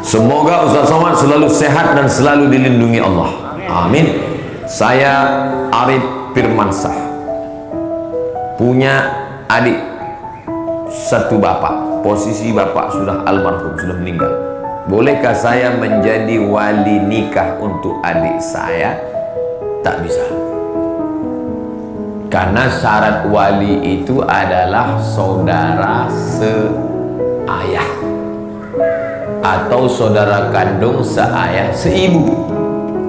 Semoga Ustaz Somad selalu sehat dan selalu dilindungi Allah. Amin. Saya Arif Firmansyah, punya adik satu bapak. Posisi bapak sudah almarhum, sudah meninggal. Bolehkah saya menjadi wali nikah untuk adik saya? Tak bisa. Karena syarat wali itu adalah saudara seayah atau saudara kandung seayah seibu.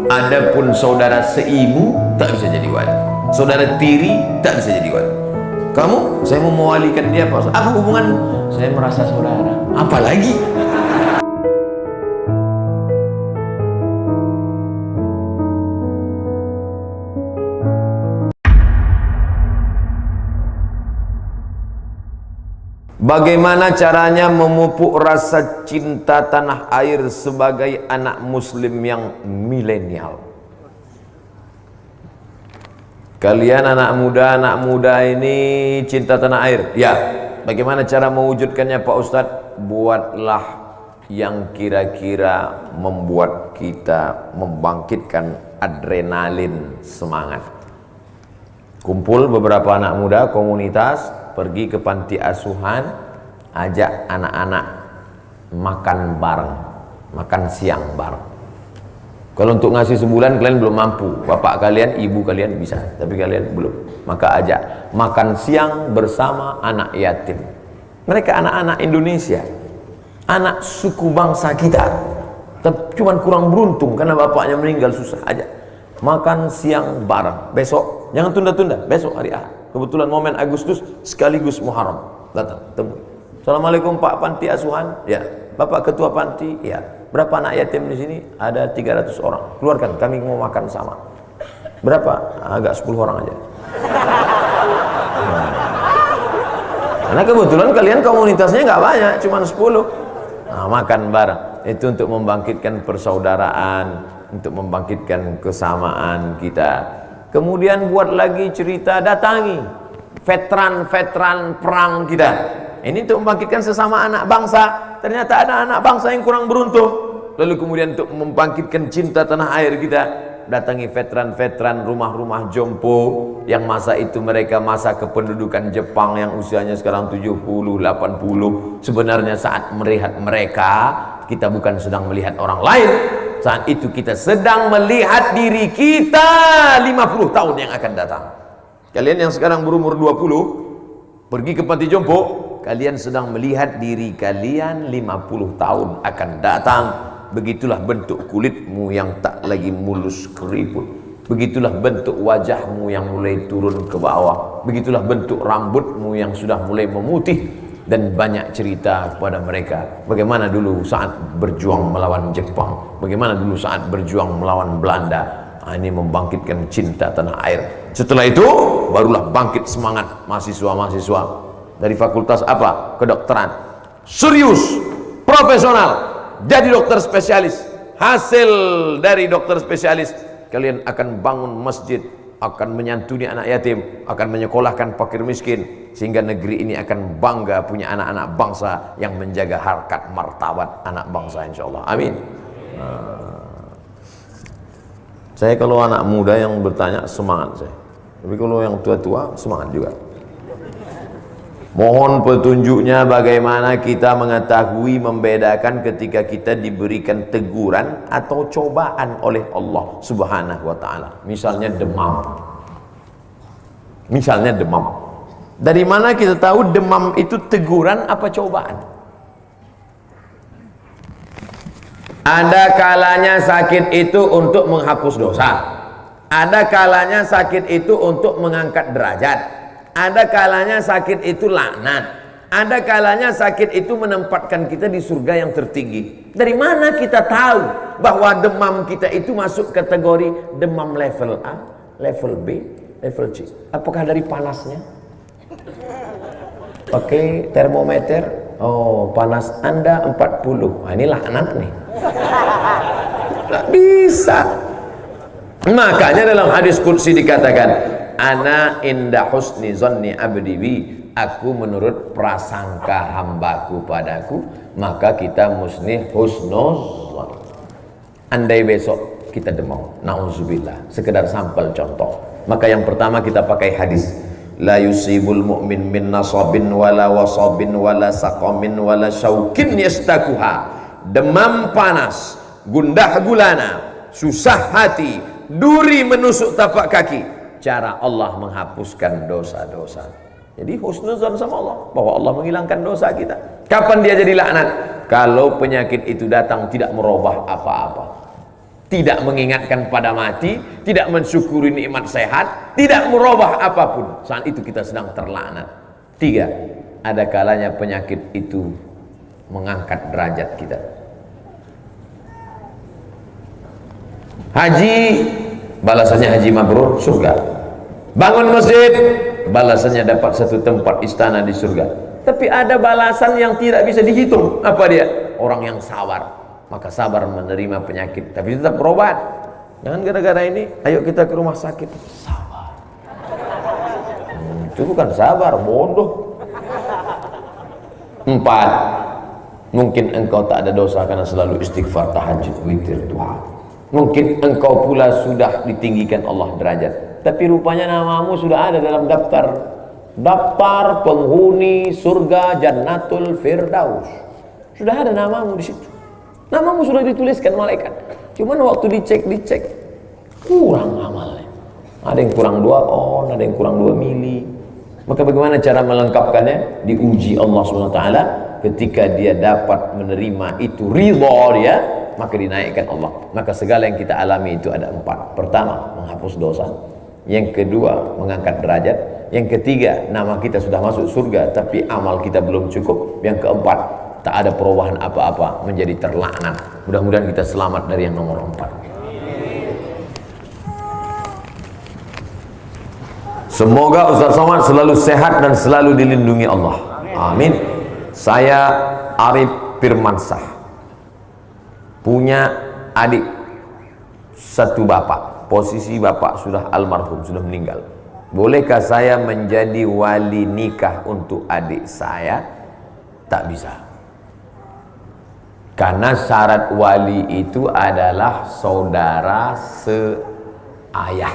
Adapun saudara seibu tak bisa jadi wali. Saudara tiri tak bisa jadi wali. Kamu, saya mau mewalikan dia, Pak. Apa hubungan? Saya merasa saudara. Apalagi? Bagaimana caranya memupuk rasa cinta tanah air sebagai anak muslim yang milenial? Kalian anak muda ini cinta tanah air. Ya, bagaimana cara mewujudkannya Pak Ustadz? Buatlah yang kira-kira membuat kita membangkitkan adrenalin semangat. Kumpul beberapa anak muda, komunitas, pergi ke panti asuhan, ajak anak-anak makan bareng, makan siang bareng. Kalau untuk ngasih sebulan kalian belum mampu, bapak kalian, ibu kalian bisa, tapi kalian belum, maka ajak makan siang bersama anak yatim. Mereka anak-anak Indonesia, anak suku bangsa kita, cuman kurang beruntung karena bapaknya meninggal, susah. Ajak makan siang bareng besok, jangan tunda-tunda, besok hari Ahad. Kebetulan momen Agustus sekaligus Muharram, datang temui. Assalamualaikum Pak Panti Asuhan. Ya. Bapak Ketua Panti. Ya. Berapa anak yatim di sini? Ada 300 orang. Keluarkan, kami mau makan sama. Berapa? Agak 10 orang aja. Karena kebetulan kalian komunitasnya nggak banyak, cuma 10. Nah, makan bareng. Itu untuk membangkitkan persaudaraan, untuk membangkitkan kesamaan kita. Kemudian buat lagi cerita, datangi veteran-veteran perang kita. Ini untuk membangkitkan sesama anak bangsa. Ternyata ada anak bangsa yang kurang beruntung. Lalu kemudian untuk membangkitkan cinta tanah air kita, datangi veteran-veteran rumah-rumah jompo yang masa itu mereka masa kependudukan Jepang yang usianya sekarang 70, 80. Sebenarnya saat melihat mereka, kita bukan sedang melihat orang lain. Saat itu kita sedang melihat diri kita 50 tahun yang akan datang. Kalian yang sekarang berumur 20, pergi ke panti jompo, kalian sedang melihat diri kalian 50 tahun akan datang. Begitulah bentuk kulitmu yang tak lagi mulus keriput. Begitulah bentuk wajahmu yang mulai turun ke bawah. Begitulah bentuk rambutmu yang sudah mulai memutih. Dan banyak cerita kepada mereka bagaimana dulu saat berjuang melawan Jepang, bagaimana dulu saat berjuang melawan Belanda. Nah, ini membangkitkan cinta tanah air. Setelah itu barulah bangkit semangat mahasiswa-mahasiswa dari fakultas apa? Kedokteran. Serius, profesional, jadi dokter spesialis. Hasil dari dokter spesialis, kalian akan bangun masjid, akan menyantuni anak yatim, akan menyekolahkan fakir miskin, sehingga negeri ini akan bangga punya anak-anak bangsa yang menjaga harkat martabat anak bangsa, insyaallah. Amin. Saya kalau anak muda yang bertanya semangat saya, tapi kalau yang tua-tua semangat juga. Mohon petunjuknya bagaimana kita mengetahui membedakan ketika kita diberikan teguran atau cobaan oleh Allah Subhanahu wa taala. Misalnya demam. Misalnya demam. Dari mana kita tahu demam itu teguran apa cobaan? Ada kalanya sakit itu untuk menghapus dosa. Ada kalanya sakit itu untuk mengangkat derajat. Ada kalanya sakit itu laknat. Ada kalanya sakit itu menempatkan kita di surga yang tertinggi. Dari mana kita tahu bahwa demam kita itu masuk kategori demam level A, level B, level C? Apakah dari panasnya? Pakai termometer, oh panas Anda 40. Nah, ini laknat nih. Tidak bisa. Makanya dalam hadis qudsi dikatakan, ana inda husni zanni abdi bi, aku menurut prasangka hambaku padaku, maka kita mesti husnuzon. Andai besok kita demam, na'udzubillah, sekedar sampel contoh, maka yang pertama kita pakai hadis, la yusibul mu'min min nasabin wala wasabin wala saqamin wala syaukin yastakuha. Demam panas, gundah gulana, susah hati, duri menusuk tapak kaki, cara Allah menghapuskan dosa-dosa. Jadi husnuzon sama Allah, bahwa Allah menghilangkan dosa kita. Kapan dia jadi laknat? Kalau penyakit itu datang tidak merubah apa-apa, tidak mengingatkan pada mati, tidak mensyukuri nikmat sehat, tidak merubah apapun, saat itu kita sedang terlaknat. 3, ada kalanya penyakit itu mengangkat derajat kita. Haji, balasannya haji mabrur, surga. Bangun masjid, balasannya dapat satu tempat istana di surga. Tapi ada balasan yang tidak bisa dihitung. Apa dia? Orang yang sabar, maka sabar menerima penyakit, tapi tetap berobat. Jangan gara-gara ini ayo kita ke rumah sakit. Sabar, itu bukan sabar, bodoh. 4, mungkin engkau tak ada dosa karena selalu istighfar, tahajud, witir, duha. Mungkin engkau pula sudah ditinggikan Allah derajat, tapi rupanya namamu sudah ada dalam daftar penghuni surga Jannatul Firdaus. Sudah ada namamu di situ. Namamu sudah dituliskan malaikat. Cuman waktu dicek kurang amalnya. Ada yang kurang 2 on, ada yang kurang 2 mili. Maka bagaimana cara melengkapkannya? Diuji Allah SWT. Ketika dia dapat menerima itu, ridha dia, maka dinaikkan Allah. Maka segala yang kita alami itu ada 4. Pertama, menghapus dosa. Yang kedua, mengangkat derajat. Yang ketiga, nama kita sudah masuk surga, tapi amal kita belum cukup. Yang keempat, tak ada perubahan apa-apa, menjadi terlaknat. Mudah-mudahan kita selamat dari yang nomor 4. Semoga Ustaz Somad selalu sehat dan selalu dilindungi Allah. Amin. Saya Arif Firmansah, punya adik satu bapak. Posisi bapak sudah almarhum, sudah meninggal. Bolehkah saya menjadi wali nikah untuk adik saya? Tak bisa. Karena syarat wali itu adalah saudara seayah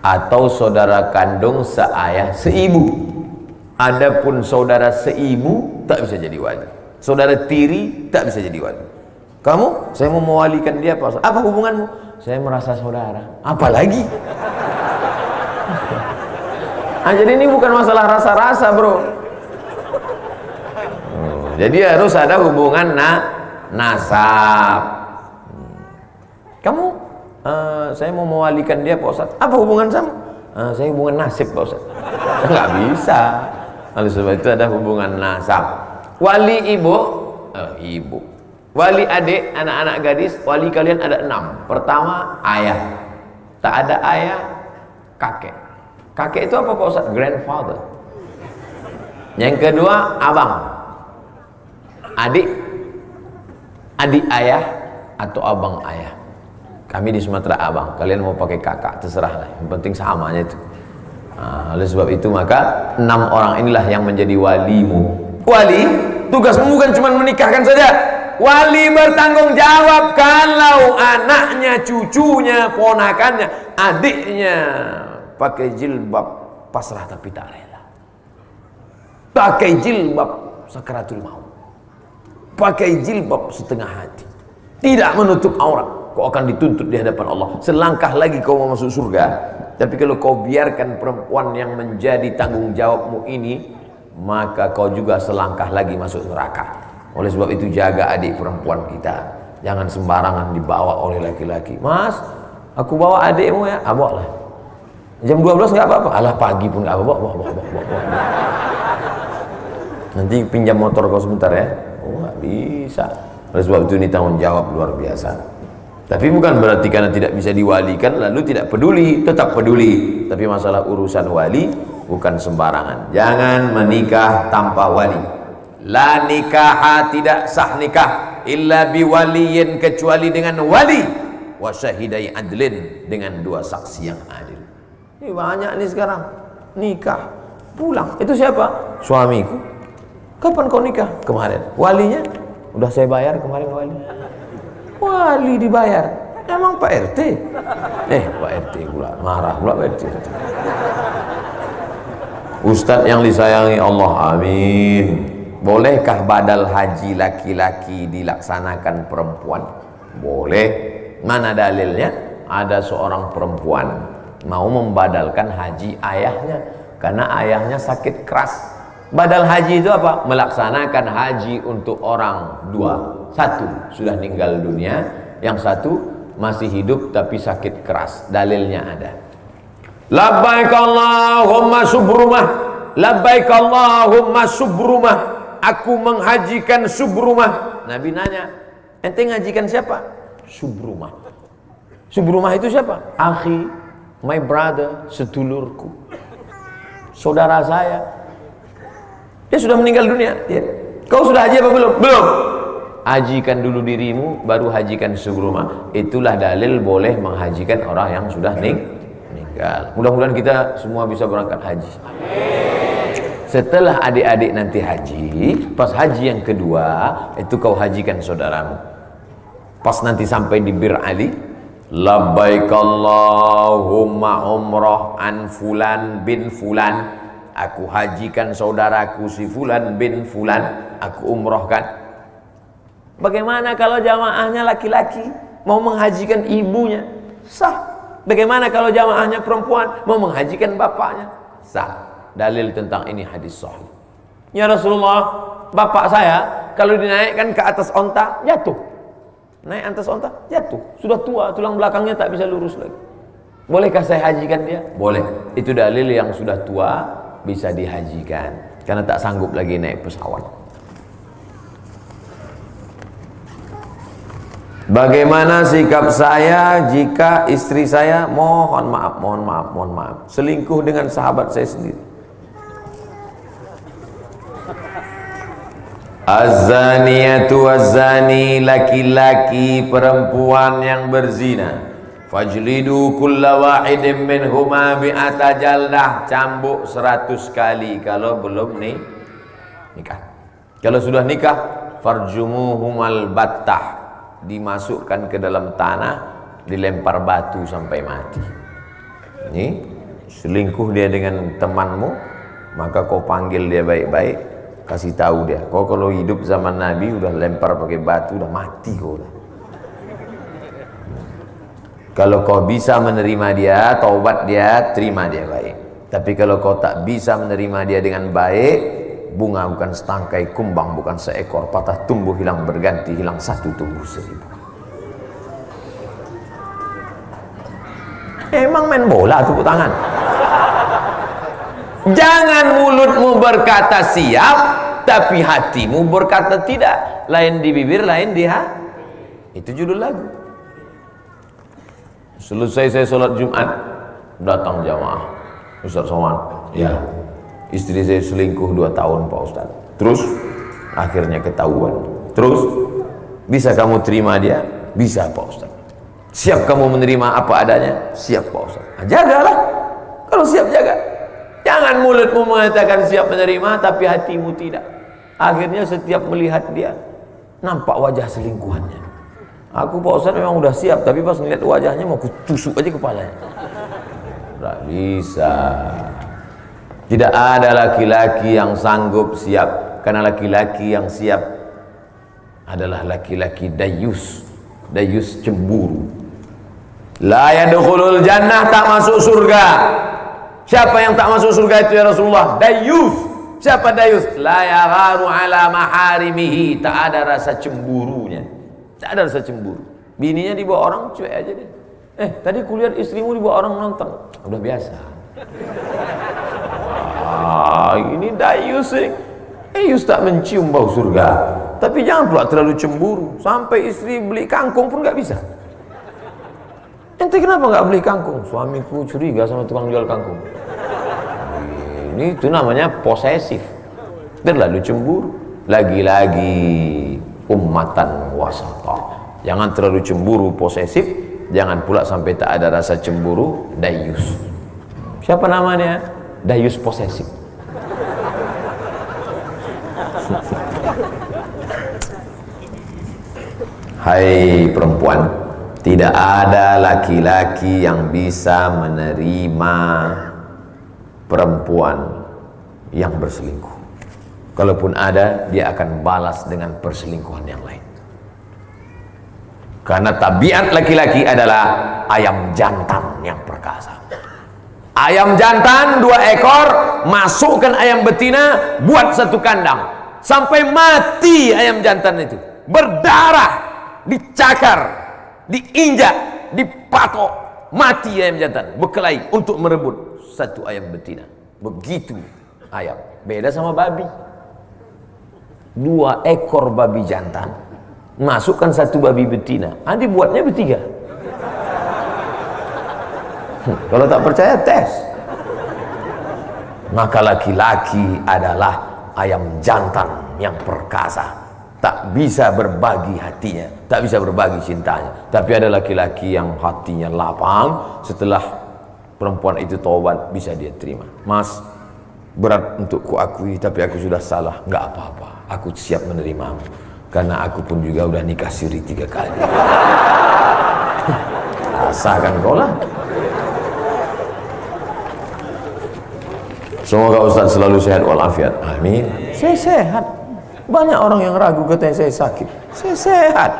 atau saudara kandung seayah seibu. Adapun saudara seibu tak bisa jadi wali. Saudara tiri tak bisa jadi wali. Kamu, saya mau mewalikan dia, Pak. Apa hubunganmu? Saya merasa saudara. Apalagi? Jadi ini bukan masalah rasa-rasa, bro. Jadi harus ada hubungan nasab. Kamu, saya mau mewalikan dia, Pak Ustaz. Apa hubungan sama? Saya hubungan nasib, Pak Ustaz. Nggak bisa. Oleh sebab itu ada hubungan nasab. Wali ibu, ibu. Wali adik, anak-anak gadis, wali kalian ada 6. Pertama, ayah. Tak ada ayah, kakek. Kakek itu apa, Pak Ustaz? Grandfather. Yang kedua, abang. Adik, adik ayah atau abang ayah. Kami di Sumatera abang. Kalian mau pakai kakak, terserah lah. Yang penting samanya itu. Oleh sebab itu maka 6 orang inilah yang menjadi walimu. Wali, tugasmu bukan cuma menikahkan saja. Wali bertanggung jawab kalau anaknya, cucunya, ponakannya, adiknya pakai jilbab pasrah tapi tak rela, pakai jilbab sakaratul maut, pakai jilbab setengah hati, tidak menutup aurat, kau akan dituntut di hadapan Allah. Selangkah lagi kau mau masuk surga. Tapi kalau kau biarkan perempuan yang menjadi tanggung jawabmu ini, maka kau juga selangkah lagi masuk neraka. Oleh sebab itu jaga adik perempuan kita, jangan sembarangan dibawa oleh laki-laki. Mas, aku bawa adikmu ya, bawa lah. Jam 12 nggak apa-apa, alah pagi pun nggak apa-apa, bawa. Nanti pinjam motor kau sebentar ya. Oh, nggak bisa. Oleh sebab itu ini tanggung jawab luar biasa. Tapi bukan berarti karena tidak bisa diwalikan lalu tidak peduli, tetap peduli. Tapi masalah urusan wali bukan sembarangan. Jangan menikah tanpa wali. La nikaha, tidak sah nikah illa biwaliyin, kecuali dengan wali, wa syahidai adlin, dengan 2 saksi yang adil. Ini banyak nih sekarang nikah Pulang. Itu siapa? Suamiku. Kapan kau nikah? Kemarin. Walinya? Udah saya bayar kemarin wali. Wali dibayar. Emang Pak RT? Pak RT pula. Marah pula Pak RT. Ustadz yang disayangi Allah, amin. Bolehkah badal haji laki-laki dilaksanakan perempuan? Boleh. Mana dalilnya? Ada seorang perempuan mau membadalkan haji ayahnya karena ayahnya sakit keras. Badal haji itu apa? Melaksanakan haji untuk orang dua. Satu sudah meninggal dunia, yang satu masih hidup tapi sakit keras. Dalilnya ada. Labbaik Allahumma subrumah. Labbaik Allahumma subrumah. Aku menghajikan subrumah. Nabi nanya, ente ngajikan siapa? Subrumah. Subrumah itu siapa? Akhi, my brother, sedulurku, saudara saya. Dia sudah meninggal dunia. Kau sudah haji apa belum? Belum. Hajikan dulu dirimu, baru hajikan subrumah. Itulah dalil boleh menghajikan orang yang sudah meninggal. Mudah-mudahan kita semua bisa berangkat haji. Setelah adik-adik nanti haji, pas haji yang kedua, itu kau hajikan saudaramu. Pas nanti sampai di Bir Ali, labbaik Allahumma umrah an fulan bin fulan. Aku hajikan saudaraku si fulan bin fulan, aku umrohkan. Bagaimana kalau jamaahnya laki-laki mau menghajikan ibunya? Sah. Bagaimana kalau jamaahnya perempuan mau menghajikan bapaknya? Sah. Dalil tentang ini hadis sahih. Ya Rasulullah, bapak saya kalau dinaikkan ke atas onta jatuh. Naik atas onta jatuh. Sudah tua, tulang belakangnya tak bisa lurus lagi. Bolehkah saya hajikan dia? Boleh. Itu dalil yang sudah tua bisa dihajikan karena tak sanggup lagi naik pesawat. Bagaimana sikap saya jika istri saya mohon maaf selingkuh dengan sahabat saya sendiri? Az-zaniyatu waz-zani, laki-laki perempuan yang berzina, fajlidu kulla wahidin minhuma bi'ata jaldah, cambuk 100 kali kalau belum nikah. Kalau sudah nikah, farjumuhumal battah, dimasukkan ke dalam tanah, dilempar batu sampai mati. Ini selingkuh dia dengan temanmu, maka kau panggil dia baik-baik, kasih tahu dia, kau kalau hidup zaman Nabi udah lempar pakai batu, udah mati kau udah. Kalau kau bisa menerima dia, taubat dia, terima dia baik. Tapi kalau kau tak bisa menerima dia dengan baik, bunga bukan setangkai, kumbang bukan seekor, patah tumbuh hilang berganti, hilang satu tumbuh 1000. Emang main bola tepuk tangan? Jangan mulutmu berkata siap, tapi hatimu berkata tidak. Lain di bibir, lain di hati. Itu judul lagu. Selesai saya sholat Jumat, datang jamaah. Ustaz Somad, ya, istri saya selingkuh 2 tahun Pak Ustaz. Terus akhirnya ketahuan. Terus bisa kamu terima dia? Bisa Pak Ustaz. Siap kamu menerima apa adanya? Siap Pak Ustaz. Nah, jagalah. Kalau siap jaga. Jangan mulutmu mengatakan siap menerima tapi hatimu tidak. Akhirnya setiap melihat dia nampak wajah selingkuhannya. Aku Pak Ustaz memang udah siap, tapi pas ngeliat wajahnya mau kutusuk aja kepalanya. Tidak bisa. Tidak ada laki-laki yang sanggup siap, karena laki-laki yang siap adalah laki-laki dayus. Dayus cemburu. La yadkhulul jannah, tak masuk surga. Siapa yang tak masuk surga itu ya Rasulullah? Dayus. Siapa dayus? La yagharu ala maharimihi, tak ada rasa cemburunya. Tak ada rasa cemburu. Bininya dibawa orang, cuek aja deh. Tadi kulihat istrimu dibawa orang nonton. Udah biasa. Ini dayus sih. Dayus tak mencium bau surga. Tapi jangan pula terlalu cemburu. Sampai istri beli kangkung pun gak bisa. Ente kenapa gak beli kangkung? Suamiku curiga sama tukang jual kangkung. Ini itu namanya posesif. Terlalu cemburu. Lagi-lagi ummatan wasata. Jangan terlalu cemburu posesif, jangan pula sampai tak ada rasa cemburu dayus. Siapa namanya? Dayus posesif. Hai perempuan, tidak ada laki-laki yang bisa menerima perempuan yang berselingkuh. Kalaupun ada, dia akan balas dengan perselingkuhan yang lain. Karena tabiat laki-laki adalah ayam jantan yang perkasa. Ayam jantan 2 ekor, masukkan ayam betina, buat satu kandang, sampai mati ayam jantan itu, berdarah, dicakar, diinjak, dipatok, mati ayam jantan, berkelahi untuk merebut satu ayam betina. Begitu ayam. Beda sama babi. 2 ekor babi jantan, masukkan satu babi betina, dibuatnya bertiga. Kalau tak percaya, tes. Maka laki-laki adalah ayam jantan yang perkasa, tak bisa berbagi hatinya, tak bisa berbagi cintanya. Tapi ada laki-laki yang hatinya lapang, setelah perempuan itu taubat, bisa dia terima. Mas, berat untuk kuakui, tapi aku sudah salah. Nggak apa-apa, aku siap menerimamu, karena aku pun juga udah nikah siri 3 kali. Rasakan kau lah. Semoga Ustaz selalu sehat walafiat. Amin. Saya sehat. Banyak orang yang ragu, katanya saya sakit. Saya sehat.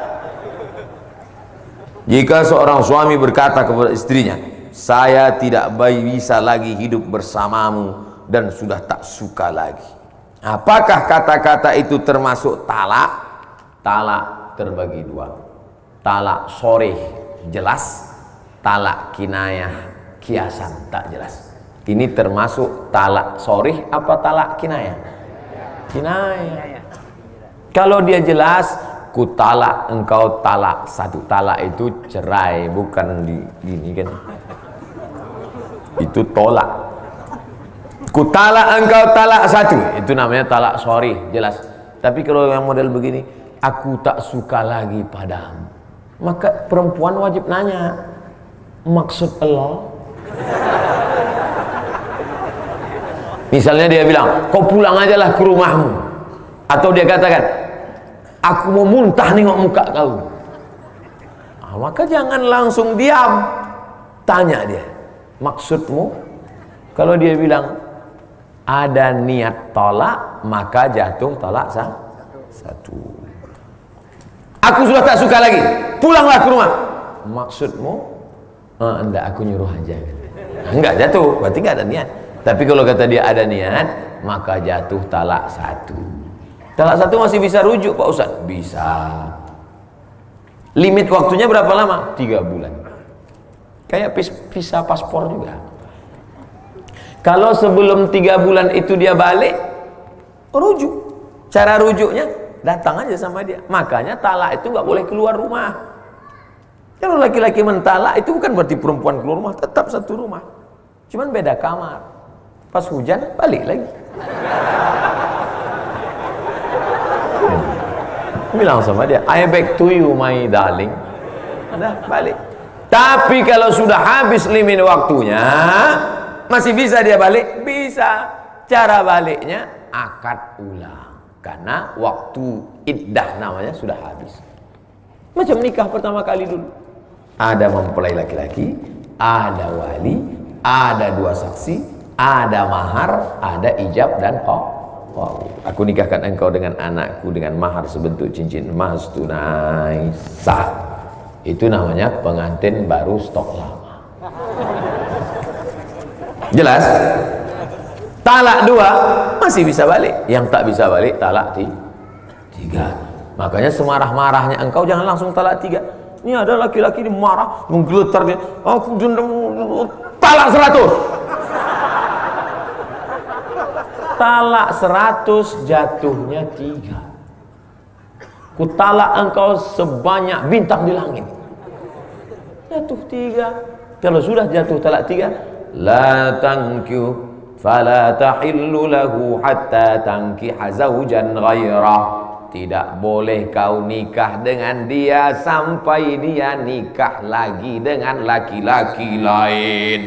Jika seorang suami berkata kepada istrinya, saya tidak bisa lagi hidup bersamamu dan sudah tak suka lagi, apakah kata-kata itu termasuk talak? Talak terbagi 2. Talak sorih jelas, talak kinayah kiasan tak jelas. Ini termasuk talak sorih apa talak kinayah? Kinayah. Kalau dia jelas, ku talak engkau talak 1. Talak itu cerai, bukan gini kan. Itu tolak. Ku talak engkau talak 1, itu namanya talak sorih, jelas. Tapi kalau yang model begini, aku tak suka lagi padamu, maka perempuan wajib nanya, maksud Allah? Misalnya dia bilang, kau pulang aja lah ke rumahmu. Atau dia katakan, aku mau muntah nengok muka kau. Maka jangan langsung diam. Tanya dia, maksudmu? Kalau dia bilang, ada niat tolak, maka jatuh tolak 1. Aku sudah tak suka lagi, pulanglah ke rumah. Maksudmu? Enggak, aku nyuruh aja. Enggak jatuh, berarti enggak ada niat. Tapi kalau kata dia ada niat, maka jatuh talak 1. Talak 1 masih bisa rujuk Pak Ustaz? Bisa. Limit waktunya berapa lama? 3 bulan. Kayak visa paspor juga. Kalau sebelum 3 bulan itu dia balik, rujuk. Cara rujuknya, datang aja sama dia. Makanya talak itu nggak boleh keluar rumah. Kalau laki-laki mentalak itu bukan berarti perempuan keluar rumah, tetap satu rumah. Cuman beda kamar. Pas hujan balik lagi. Bilang sama dia, I back to you my darling. Udah balik. Tapi kalau sudah habis limit waktunya, masih bisa dia balik? Bisa. Cara baliknya akad ulang, karena waktu iddah namanya sudah habis. Macam nikah pertama kali dulu, ada mempelai laki-laki, ada wali, ada 2 saksi, ada mahar, ada ijab dan qaul. Aku nikahkan engkau dengan anakku dengan mahar sebentuk cincin emas tunai sah. Itu namanya pengantin baru stok lama. Jelas? Talak 2 masih bisa balik. Yang tak bisa balik talak 3. Makanya semarah-marahnya engkau jangan langsung talak 3. Ini ada laki-laki ini marah, menggeletar dia, aku talak 100. Talak 100 jatuhnya 3. Ku talak engkau sebanyak bintang di langit. Jatuh 3. Kalau sudah jatuh talak 3, la tankihu fala tahillu lahu hatta tankiha zawjan ghairah. Tidak boleh kau nikah dengan dia sampai dia nikah lagi dengan laki-laki lain.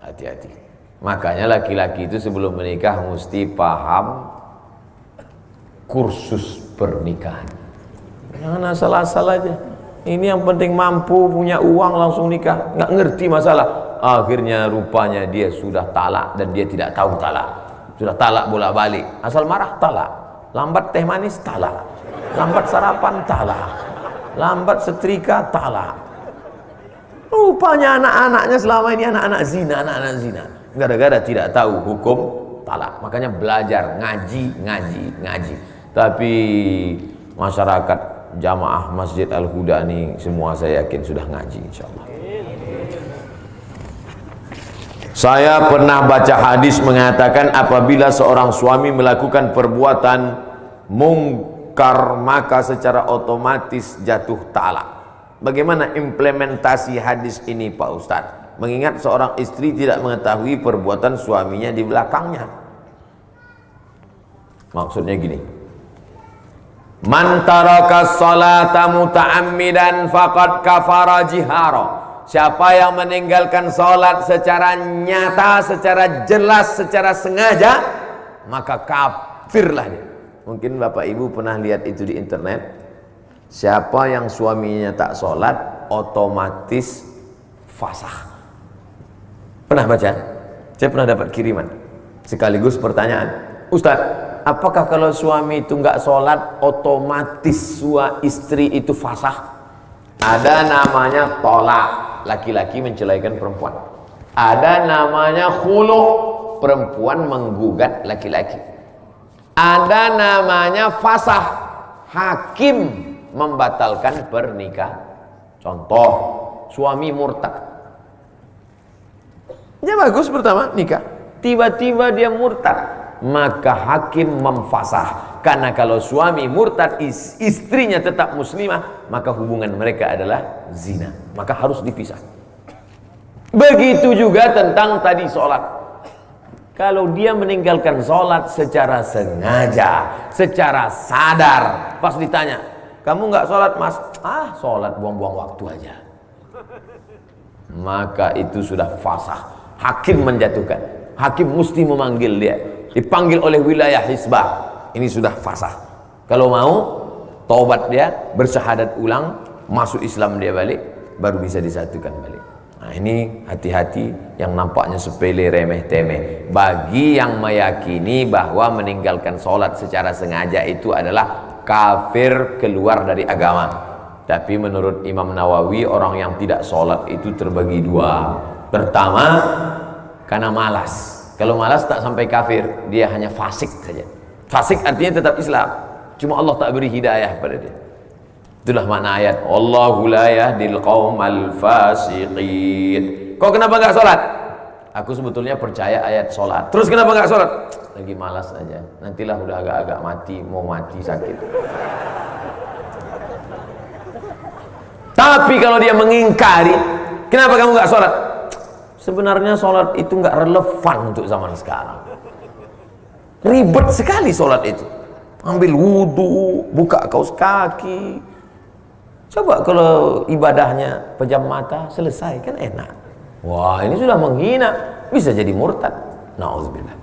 Hati-hati. Makanya laki-laki itu sebelum menikah mesti paham kursus pernikahan. Jangan asal-asal aja. Ini yang penting mampu, punya uang langsung nikah, nggak ngerti masalah. Akhirnya rupanya dia sudah talak dan dia tidak tahu talak. Sudah talak bolak-balik. Asal marah talak. Lambat teh manis talak. Lambat sarapan talak. Lambat setrika talak. Rupanya anak-anaknya selama ini anak-anak zina. Gara-gara tidak tahu hukum talak. Makanya belajar, ngaji. Tapi masyarakat jamaah Masjid Al-Huda ini semua saya yakin sudah ngaji insyaallah. Saya pernah baca hadis mengatakan apabila seorang suami melakukan perbuatan mungkar maka secara otomatis jatuh talak. Bagaimana implementasi hadis ini Pak Ustadz? Mengingat seorang istri tidak mengetahui perbuatan suaminya di belakangnya. Maksudnya gini, man taraka sholata muta'ammidan faqad kafara jihara. Siapa yang meninggalkan sholat secara nyata, secara jelas, secara sengaja, maka kafirlah dia. Mungkin Bapak Ibu pernah lihat itu di internet. Siapa yang suaminya tak sholat otomatis fasakh. Pernah baca? Saya pernah dapat kiriman. Sekaligus pertanyaan, Ustadz, apakah kalau suami itu nggak sholat otomatis istri itu fasakh? Ada namanya tolak, laki-laki menceraikan perempuan. Ada namanya khulu', perempuan menggugat laki-laki. Ada namanya fasakh, hakim membatalkan pernikahan. Contoh, suami murtad. Ya bagus pertama nikah, tiba-tiba dia murtad, maka hakim memfasah. Karena kalau suami murtad, istrinya tetap muslimah, maka hubungan mereka adalah zina, maka harus dipisah. Begitu juga tentang tadi sholat. Kalau dia meninggalkan sholat secara sengaja, secara sadar, pas ditanya, kamu nggak sholat mas? Sholat buang-buang waktu aja. Maka itu sudah fasah. Hakim menjatuhkan. Hakim mesti memanggil dia. Dipanggil oleh wilayah hisbah. Ini sudah fasah. Kalau mau, taubat dia, bersyahadat ulang, masuk Islam dia balik, baru bisa disatukan balik. Nah ini hati-hati yang nampaknya sepele, remeh, temeh. Bagi yang meyakini bahwa meninggalkan sholat secara sengaja itu adalah kafir, keluar dari agama. Tapi menurut Imam Nawawi, orang yang tidak sholat itu terbagi dua. Pertama, karena malas. Kalau malas tak sampai kafir, dia hanya fasik saja. Fasik artinya tetap Islam, cuma Allah tak beri hidayah pada dia. Itulah makna ayat Allahu la yahdil qaumal fasiqin. Kau kenapa gak sholat? Aku sebetulnya percaya ayat sholat. Terus kenapa gak sholat? Lagi malas aja. Nantilah udah agak-agak mati, mau mati sakit. Tapi kalau dia mengingkari, kenapa kamu gak sholat? Sebenarnya sholat itu gak relevan untuk zaman sekarang. Ribet sekali sholat itu. Ambil wudhu, buka kaus kaki. Coba kalau ibadahnya pejam mata, selesai, kan enak. Wah ini sudah menghina, bisa jadi murtad. Na'udzubillah.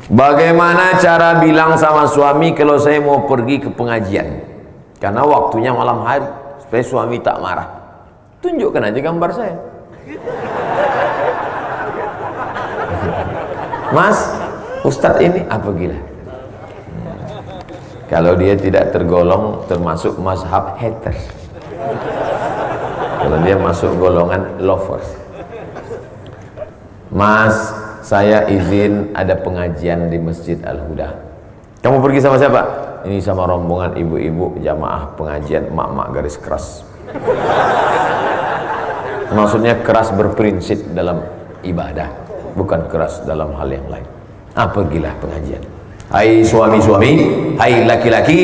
Bagaimana cara bilang sama suami kalau saya mau pergi ke pengajian? Karena waktunya malam hari, supaya suami tak marah. Tunjukkan aja gambar saya. Mas, Ustadz ini apa gila? Kalau dia tidak tergolong termasuk mazhab haters. Kalau dia masuk golongan lovers. Mas, saya izin ada pengajian di Masjid Al-Huda. Kamu pergi sama siapa? Ini sama rombongan ibu-ibu jamaah pengajian mak-mak garis keras. Maksudnya keras berprinsip dalam ibadah, bukan keras dalam hal yang lain. Pergilah pengajian. Hai suami-suami, hai laki-laki,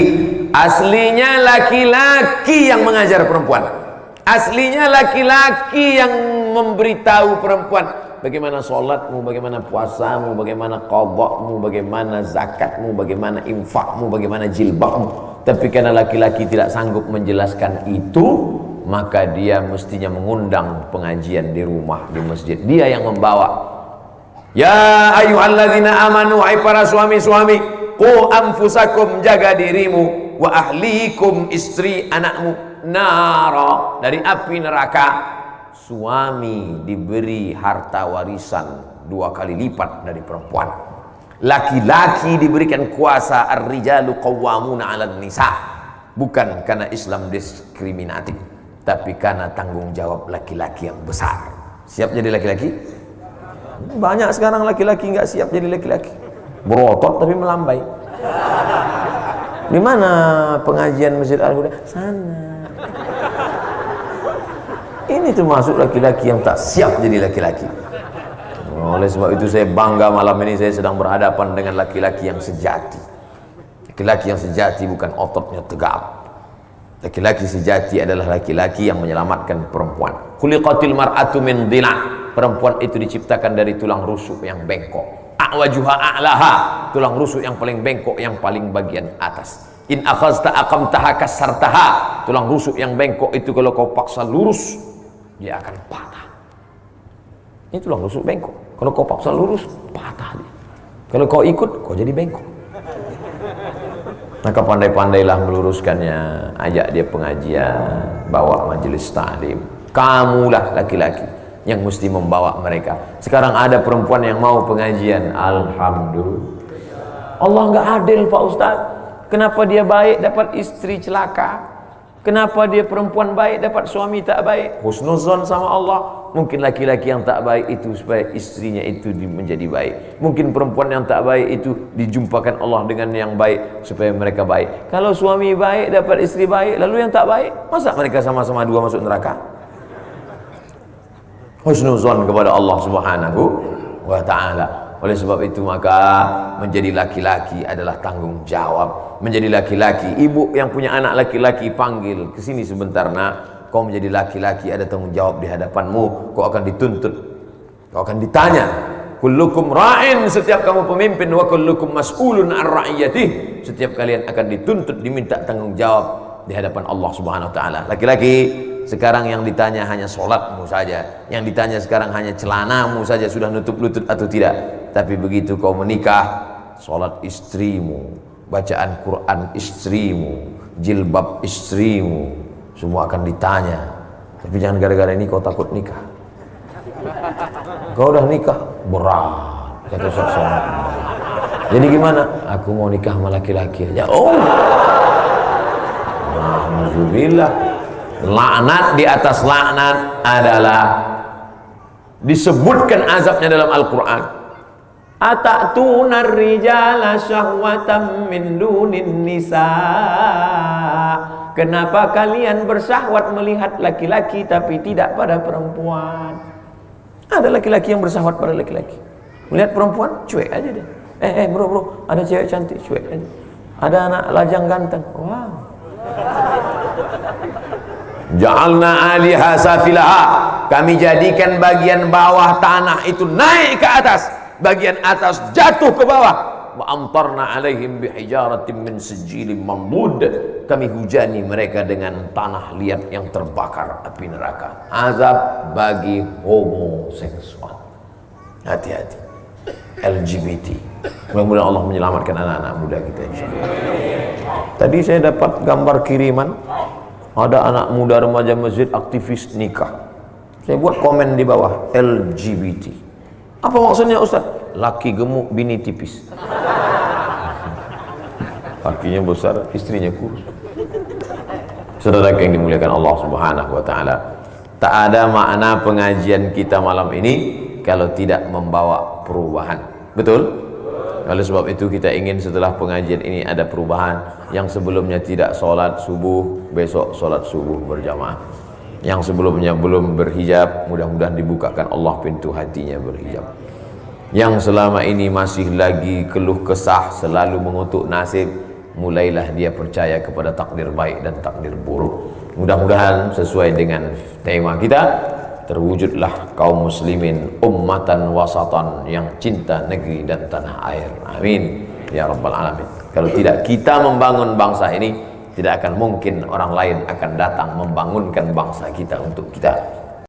aslinya laki-laki yang mengajar perempuan. Aslinya laki-laki yang memberitahu perempuan bagaimana sholatmu, bagaimana puasamu, bagaimana qadakmu, bagaimana zakatmu, bagaimana infakmu, bagaimana jilbabmu. Tapi karena laki-laki tidak sanggup menjelaskan itu, maka dia mestinya mengundang pengajian di rumah, di masjid. Dia yang membawa. Ya ayyuhalladzina amanu, hai para suami-suami, qu anfusakum, jaga dirimu, wa ahlikum, istri anakmu, nara, dari api neraka. Suami diberi harta warisan 2 kali lipat dari perempuan. Laki-laki diberikan kuasa, ar-rijalu qawwamuna 'alan nisa, bukan karena Islam diskriminatif, tapi karena tanggung jawab laki-laki yang besar. Siap jadi laki-laki? Banyak sekarang laki-laki nggak siap jadi laki-laki, berotot tapi melambai. Di mana pengajian Masjid Al-Huda? Sana. Ini termasuk laki-laki yang tak siap jadi laki-laki. Oleh sebab itu saya bangga malam ini saya sedang berhadapan dengan laki-laki yang sejati. Laki-laki yang sejati bukan ototnya tegap. Laki-laki sejati adalah laki-laki yang menyelamatkan perempuan. Khuliqatil mar'atu min dhila'. Perempuan itu diciptakan dari tulang rusuk yang bengkok. A'wajuha a'laha, tulang rusuk yang paling bengkok, yang paling bagian atas. In akhazta aqamtaha kasartaha, tulang rusuk yang bengkok itu kalau kau paksa lurus, dia akan patah. Ini tulang rusuk bengkok. Kalau kau paksa lurus, patah dia. Kalau kau ikut, kau jadi bengkok. Maka pandai-pandailah meluruskannya. Ajak dia pengajian, bawa majelis ta'lim. Kamulah laki-laki yang mesti membawa mereka. Sekarang ada perempuan yang mau pengajian. Alhamdulillah. Allah nggak adil Pak Ustaz. Kenapa dia baik dapat istri celaka? Kenapa dia perempuan baik dapat suami tak baik? Husnuzon sama Allah. Mungkin laki-laki yang tak baik itu supaya istrinya itu menjadi baik. Mungkin perempuan yang tak baik itu dijumpakan Allah dengan yang baik supaya mereka baik. Kalau suami baik dapat istri baik, lalu yang tak baik, masa mereka sama-sama dua masuk neraka? Husnuzon kepada Allah Subhanahu wa ta'ala. Oleh sebab itu maka menjadi laki-laki adalah tanggung jawab. Menjadi laki-laki, ibu yang punya anak laki-laki panggil ke sini sebentar nak. Kau menjadi laki-laki ada tanggung jawab di hadapanmu. Kau akan dituntut, kau akan ditanya. Kullukum ra'in, setiap kamu pemimpin, wa kullukum mas'ulun an ra'iyatih, setiap kalian akan dituntut, diminta tanggung jawab di hadapan Allah Subhanahu wa ta'ala. Laki-laki sekarang yang ditanya hanya sholatmu saja, yang ditanya sekarang hanya celanamu saja sudah nutup lutut atau tidak. Tapi begitu kau menikah, sholat istrimu, bacaan Quran istrimu, jilbab istrimu, semua akan ditanya. Tapi jangan gara-gara ini kau takut nikah. Kau udah nikah, berat, kata seseorang. Jadi gimana? Aku mau nikah sama laki-laki aja. Oh, alhamdulillah. Laknat di atas laknat adalah disebutkan azabnya dalam Al-Quran. Ata'tunar rijala syahwatan min dunin nisa. Kenapa kalian bersahwat melihat laki-laki tapi tidak pada perempuan? Ada laki-laki yang bersahwat pada laki-laki, melihat perempuan cuek aja deh. Bro, ada cewek cantik, cuek aja. Ada anak lajang ganteng, wow. Ja'alna 'aliha safilaha, kami jadikan bagian bawah tanah itu naik ke atas, bagian atas jatuh ke bawah. Wa amtarna 'alaihim bihijaratin min sijilin mamdud, kami hujani mereka dengan tanah liat yang terbakar api neraka. Azab bagi homoseksual. Hati-hati. LGBT. Mudah-mudahan Allah menyelamatkan anak-anak muda kita insyaallah. Tadi saya dapat gambar kiriman. Ada anak muda remaja masjid aktivis nikah. Saya buat komen di bawah, LGBT. Apa maksudnya Ustaz? Laki gemuk, bini tipis. Lakinya besar, istrinya kurus. Saudara yang dimuliakan Allah Subhanahu wa ta'ala, tak ada makna pengajian kita malam ini kalau tidak membawa perubahan. Betul? Oleh sebab itu kita ingin setelah pengajian ini ada perubahan. Yang sebelumnya tidak sholat subuh, besok sholat subuh berjamaah. Yang sebelumnya belum berhijab, mudah-mudahan dibukakan Allah pintu hatinya berhijab. Yang selama ini masih lagi keluh kesah, selalu mengutuk nasib, mulailah dia percaya kepada takdir baik dan takdir buruk. Mudah-mudahan sesuai dengan tema kita, terwujudlah kaum muslimin ummatan wasatan yang cinta negeri dan tanah air. Amin ya rabbal alamin. Kalau tidak kita membangun bangsa ini, tidak akan mungkin orang lain akan datang membangunkan bangsa kita untuk kita.